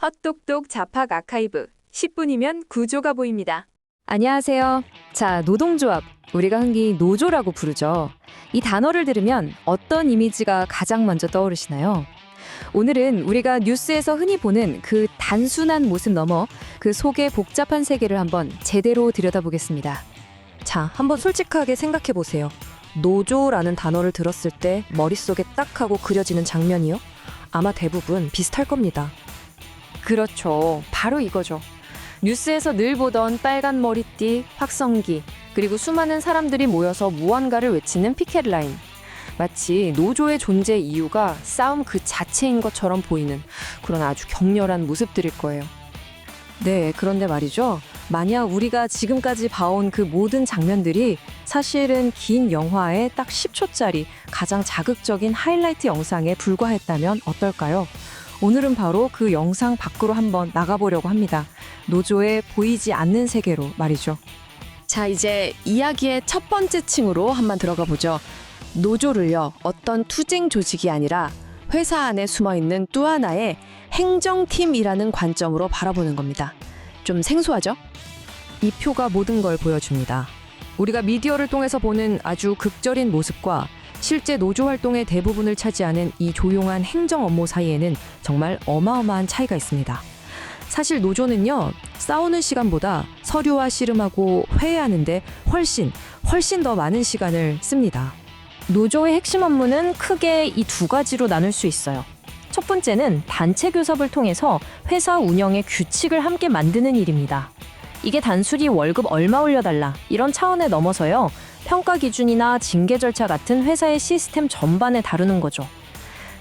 헛똑똑 잡학 아카이브 10분이면 구조가 보입니다. 안녕하세요. 자, 노동조합. 우리가 흔히 노조라고 부르죠. 이 단어를 들으면 어떤 이미지가 가장 먼저 떠오르시나요? 오늘은 우리가 뉴스에서 흔히 보는 그 단순한 모습 넘어 그 속의 복잡한 세계를 한번 제대로 들여다보겠습니다. 자, 한번 솔직하게 생각해 보세요. 노조라는 단어를 들었을 때 머릿속에 딱 하고 그려지는 장면이요? 아마 대부분 비슷할 겁니다. 그렇죠. 바로 이거죠. 뉴스에서 늘 보던 빨간 머리띠, 확성기, 그리고 수많은 사람들이 모여서 무언가를 외치는 피켓 라인. 마치 노조의 존재 이유가 싸움 그 자체인 것처럼 보이는 그런 아주 격렬한 모습들일 거예요. 네, 그런데 말이죠. 만약 우리가 지금까지 봐온 그 모든 장면들이 사실은 긴 영화의 딱 10초짜리 가장 자극적인 하이라이트 영상에 불과했다면 어떨까요? 오늘은 바로 그 영상 밖으로 한번 나가보려고 합니다. 노조의 보이지 않는 세계로 말이죠. 자, 이제 이야기의 첫 번째 층으로 한번 들어가 보죠. 노조를요, 어떤 투쟁 조직이 아니라 회사 안에 숨어있는 또 하나의 행정팀이라는 관점으로 바라보는 겁니다. 좀 생소하죠? 이 표가 모든 걸 보여줍니다. 우리가 미디어를 통해서 보는 아주 극적인 모습과 실제 노조 활동의 대부분을 차지하는 이 조용한 행정 업무 사이에는 정말 어마어마한 차이가 있습니다. 사실 노조는요, 싸우는 시간보다 서류와 씨름하고 회의하는데 훨씬 더 많은 시간을 씁니다. 노조의 핵심 업무는 크게 이 두 가지로 나눌 수 있어요. 첫 번째는 단체 교섭을 통해서 회사 운영의 규칙을 함께 만드는 일입니다. 이게 단순히 월급 얼마 올려달라 이런 차원에 넘어서요. 평가 기준이나 징계 절차 같은 회사의 시스템 전반을 다루는 거죠.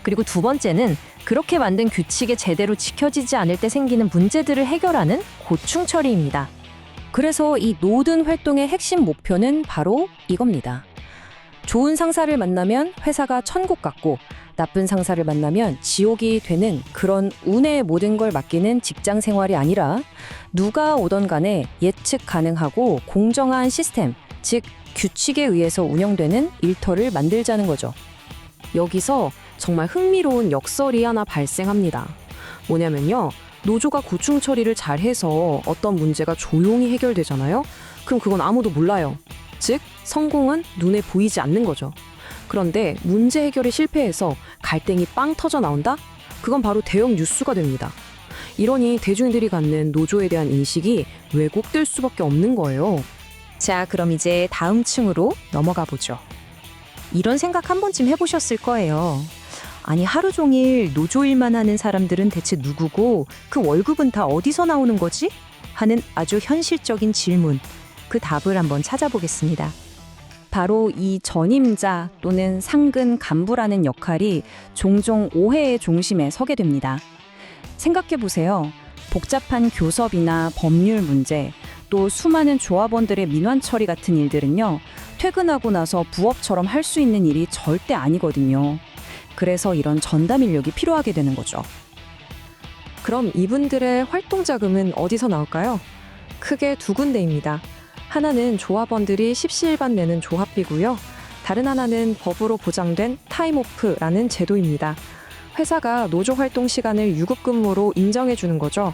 그리고 두 번째는 그렇게 만든 규칙이 제대로 지켜지지 않을 때 생기는 문제들을 해결하는 고충 처리입니다. 그래서 이 모든 활동의 핵심 목표는 바로 이겁니다. 좋은 상사를 만나면 회사가 천국 같고 나쁜 상사를 만나면 지옥이 되는 그런 운의 모든 걸 맡기는 직장 생활이 아니라 누가 오던 간에 예측 가능하고 공정한 시스템, 즉 규칙에 의해서 운영되는 일터를 만들자는 거죠. 여기서 정말 흥미로운 역설이 하나 발생합니다. 뭐냐면요. 노조가 고충 처리를 잘해서 어떤 문제가 조용히 해결되잖아요. 그럼 그건 아무도 몰라요. 즉, 성공은 눈에 보이지 않는 거죠. 그런데 문제 해결이 실패해서 갈등이 빵 터져 나온다? 그건 바로 대형 뉴스가 됩니다. 이러니 대중들이 갖는 노조에 대한 인식이 왜곡될 수밖에 없는 거예요. 자, 그럼 이제 다음 층으로 넘어가 보죠. 이런 생각 한 번쯤 해보셨을 거예요. 아니, 하루 종일 노조 일만 하는 사람들은 대체 누구고 그 월급은 다 어디서 나오는 거지? 하는 아주 현실적인 질문. 그 답을 한번 찾아보겠습니다. 바로 이 전임자 또는 상근 간부라는 역할이 종종 오해의 중심에 서게 됩니다. 생각해보세요. 복잡한 교섭이나 법률 문제, 또 수많은 조합원들의 민원 처리 같은 일들은요, 퇴근하고 나서 부업처럼 할 수 있는 일이 절대 아니거든요. 그래서 이런 전담 인력이 필요하게 되는 거죠. 그럼 이분들의 활동 자금은 어디서 나올까요? 크게 두 군데입니다. 하나는 조합원들이 십시일반 내는 조합비고요. 다른 하나는 법으로 보장된 타임오프라는 제도입니다. 회사가 노조 활동 시간을 유급근무로 인정해 주는 거죠.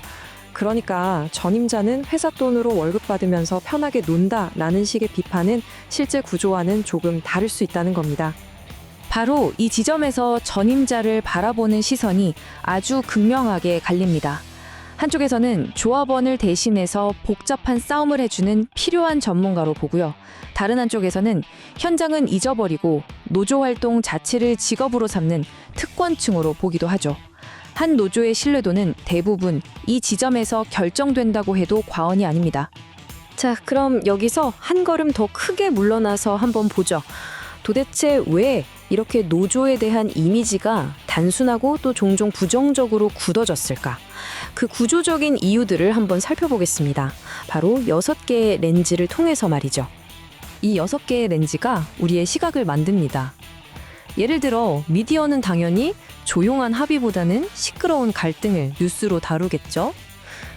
그러니까 전임자는 회사 돈으로 월급 받으면서 편하게 논다라는 식의 비판은 실제 구조와는 조금 다를 수 있다는 겁니다. 바로 이 지점에서 전임자를 바라보는 시선이 아주 극명하게 갈립니다. 한쪽에서는 조합원을 대신해서 복잡한 싸움을 해주는 필요한 전문가로 보고요. 다른 한쪽에서는 현장은 잊어버리고 노조 활동 자체를 직업으로 삼는 특권층으로 보기도 하죠. 한 노조의 신뢰도는 대부분 이 지점에서 결정된다고 해도 과언이 아닙니다. 자, 그럼 여기서 한 걸음 더 크게 물러나서 한번 보죠. 도대체 왜 이렇게 노조에 대한 이미지가 단순하고 또 종종 부정적으로 굳어졌을까? 그 구조적인 이유들을 한번 살펴보겠습니다. 바로 6개의 렌즈를 통해서 말이죠. 이 6개의 렌즈가 우리의 시각을 만듭니다. 예를 들어 미디어는 당연히 조용한 합의보다는 시끄러운 갈등을 뉴스로 다루겠죠.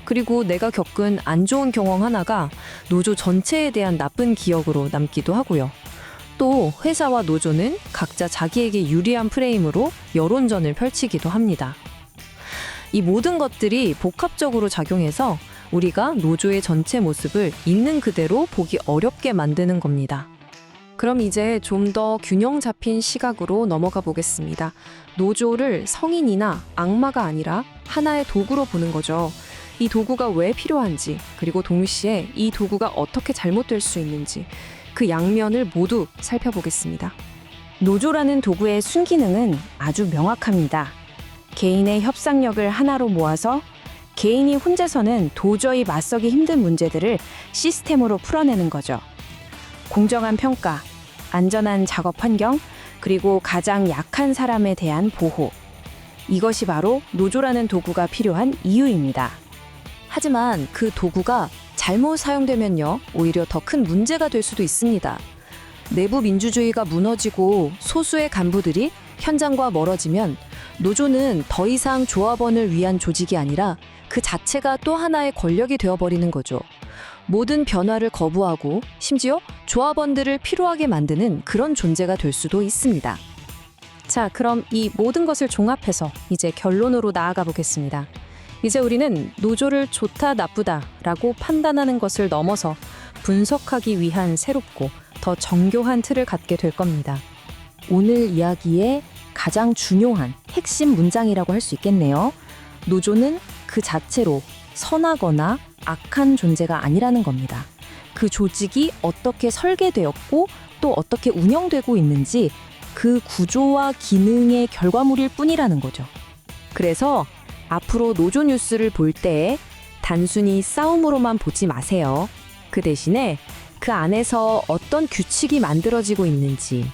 그리고 내가 겪은 안 좋은 경험 하나가 노조 전체에 대한 나쁜 기억으로 남기도 하고요. 또 회사와 노조는 각자 자기에게 유리한 프레임으로 여론전을 펼치기도 합니다. 이 모든 것들이 복합적으로 작용해서 우리가 노조의 전체 모습을 있는 그대로 보기 어렵게 만드는 겁니다. 그럼 이제 좀 더 균형 잡힌 시각으로 넘어가 보겠습니다. 노조를 성인이나 악마가 아니라 하나의 도구로 보는 거죠. 이 도구가 왜 필요한지, 그리고 동시에 이 도구가 어떻게 잘못될 수 있는지, 그 양면을 모두 살펴보겠습니다. 노조라는 도구의 순기능은 아주 명확합니다. 개인의 협상력을 하나로 모아서 개인이 혼자서는 도저히 맞서기 힘든 문제들을 시스템으로 풀어내는 거죠. 공정한 평가, 안전한 작업 환경, 그리고 가장 약한 사람에 대한 보호. 이것이 바로 노조라는 도구가 필요한 이유입니다. 하지만 그 도구가 잘못 사용되면요, 오히려 더 큰 문제가 될 수도 있습니다. 내부 민주주의가 무너지고 소수의 간부들이 현장과 멀어지면 노조는 더 이상 조합원을 위한 조직이 아니라 그 자체가 또 하나의 권력이 되어버리는 거죠. 모든 변화를 거부하고 심지어 조합원들을 피로하게 만드는 그런 존재가 될 수도 있습니다. 자, 그럼 이 모든 것을 종합해서 이제 결론으로 나아가 보겠습니다. 이제 우리는 노조를 좋다, 나쁘다라고 판단하는 것을 넘어서 분석하기 위한 새롭고 더 정교한 틀을 갖게 될 겁니다. 오늘 이야기의 가장 중요한 핵심 문장이라고 할 수 있겠네요. 노조는 그 자체로 선하거나 악한 존재가 아니라는 겁니다. 그 조직이 어떻게 설계되었고 또 어떻게 운영되고 있는지 그 구조와 기능의 결과물일 뿐이라는 거죠. 그래서 앞으로 노조 뉴스를 볼 때 단순히 싸움으로만 보지 마세요. 그 대신에 그 안에서 어떤 규칙이 만들어지고 있는지,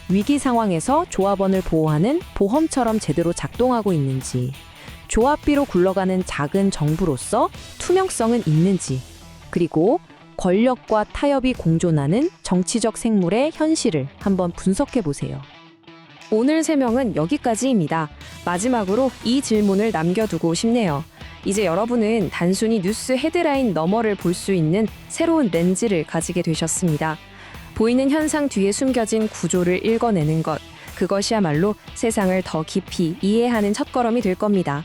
위기 상황에서 조합원을 보호하는 보험처럼 제대로 작동하고 있는지, 조합비로 굴러가는 작은 정부로서 투명성은 있는지, 그리고 권력과 타협이 공존하는 정치적 생물의 현실을 한번 분석해 보세요. 오늘 설명은 여기까지입니다. 마지막으로 이 질문을 남겨두고 싶네요. 이제 여러분은 단순히 뉴스 헤드라인 너머를 볼 수 있는 새로운 렌즈를 가지게 되셨습니다. 보이는 현상 뒤에 숨겨진 구조를 읽어내는 것, 그것이야말로 세상을 더 깊이 이해하는 첫걸음이 될 겁니다.